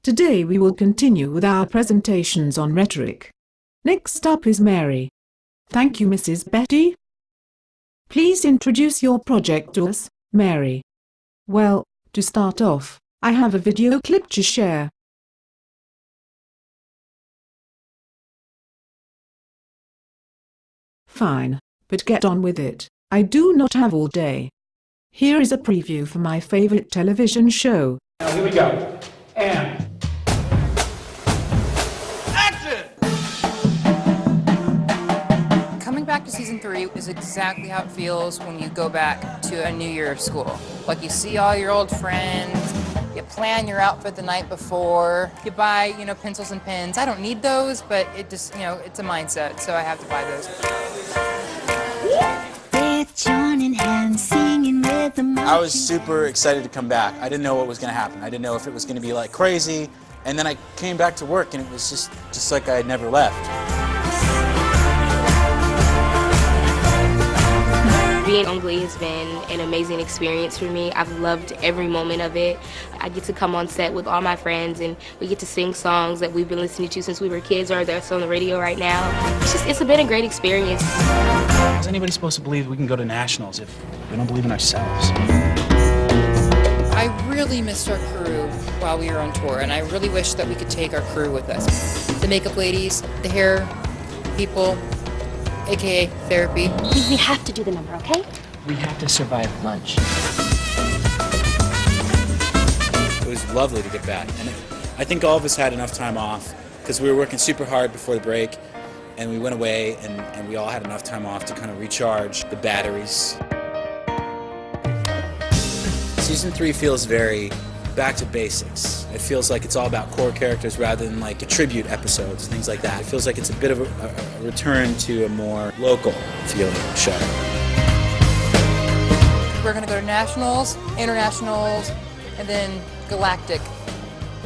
Today we will continue with our presentations on rhetoric. Next up is Mary. Thank you, Mrs. Betty. Please introduce your project to us, Mary. Well, to start off, I have a video clip to share. Fine, but get on with it. I do not have all day. Here is a preview for my favorite television show. Now here we go. And coming back to season 3 is exactly how it feels when you go back to a new year of school. Like, you see all your old friends, you plan your outfit the night before, you buy, pencils and pens. I don't need those, but it just, it's a mindset, so I have to buy those. I was super excited to come back. I didn't know what was going to happen. I didn't know if it was going to be like crazy. And then I came back to work and it was just like I had never left. Being on Glee has been an amazing experience for me. I've loved every moment of it. I get to come on set with all my friends and we get to sing songs that we've been listening to since we were kids or that's on the radio right now. It's been a great experience. How's anybody supposed to believe we can go to nationals if we don't believe in ourselves? I really missed our crew while we were on tour, and I really wish that we could take our crew with us. The makeup ladies, the hair people, aka therapy. We have to do the number, okay? We have to survive lunch. It was lovely to get back. And I think all of us had enough time off because we were working super hard before the break. And we went away, and we all had enough time off to kind of recharge the batteries. Season 3 feels very back to basics. It feels like it's all about core characters rather than like tribute episodes, things like that. It feels like it's a bit of a return to a more local feeling show. We're going to go to nationals, internationals, and then galactic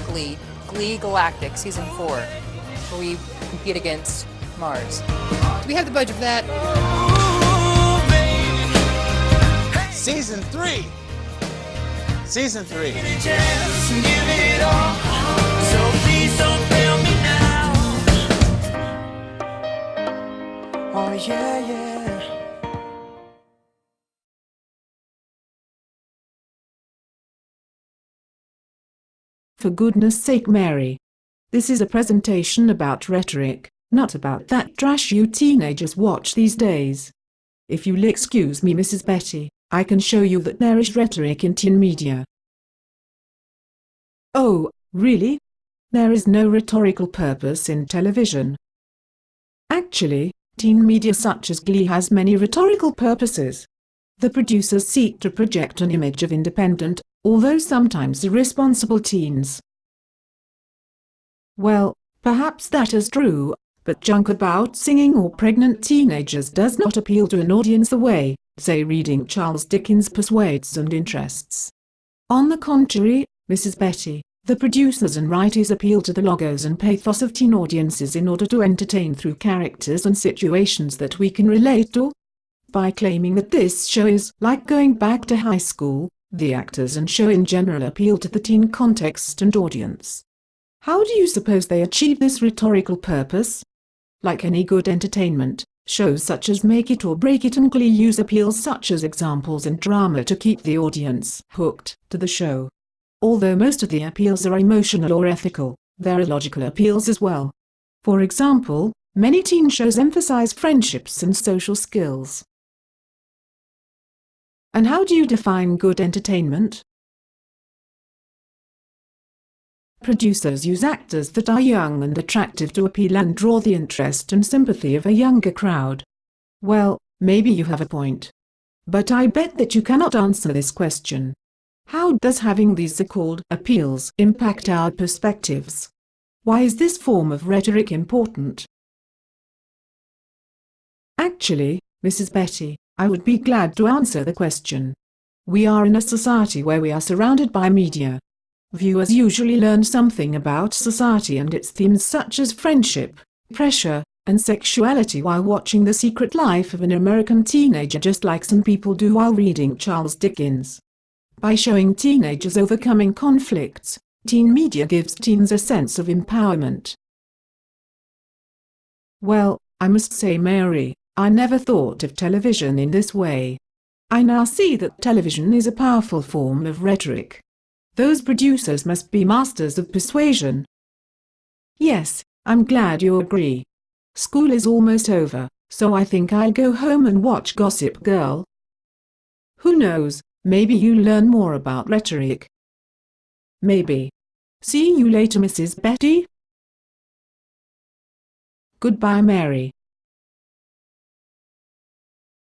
Glee. Glee Galactic, season 4, where we compete against Mars. Do we have the budget for that? Season 3! Season 3. Oh yeah, yeah. For goodness sake, Mary. This is a presentation about rhetoric, not about that trash you teenagers watch these days. If you'll excuse me, Mrs. Betty, I can show you that there is rhetoric in teen media. Oh, really? There is no rhetorical purpose in television. Actually, teen media such as Glee has many rhetorical purposes. The producers seek to project an image of independent, although sometimes irresponsible teens. Well, perhaps that is true, but junk about singing or pregnant teenagers does not appeal to an audience the way, say, reading Charles Dickens persuades and interests. On the contrary, Mrs. Betty, the producers and writers appeal to the logos and pathos of teen audiences in order to entertain through characters and situations that we can relate to. By claiming that this show is like going back to high school, the actors and show in general appeal to the teen context and audience. How do you suppose they achieve this rhetorical purpose? Like any good entertainment, shows such as Make It or Break It and Glee use appeals such as examples and drama to keep the audience hooked to the show. Although most of the appeals are emotional or ethical, there are logical appeals as well. For example, many teen shows emphasize friendships and social skills. And how do you define good entertainment? Producers use actors that are young and attractive to appeal and draw the interest and sympathy of a younger crowd. Well, maybe you have a point. But I bet that you cannot answer this question. How does having these so-called appeals impact our perspectives? Why is this form of rhetoric important? Actually, Mrs. Betty, I would be glad to answer the question. We are in a society where we are surrounded by media. Viewers usually learn something about society and its themes such as friendship, pressure, and sexuality while watching The Secret Life of an American Teenager, just like some people do while reading Charles Dickens. By showing teenagers overcoming conflicts, Teen media gives teens a sense of empowerment. Well, I must say, Mary, I never thought of television in this way. I now see that television is a powerful form of rhetoric. Those producers must be masters of persuasion. Yes, I'm glad you agree. School is almost over, so I think I'll go home and watch Gossip Girl. Who knows, maybe you'll learn more about rhetoric. Maybe. See you later, Mrs. Betty. Goodbye, Mary.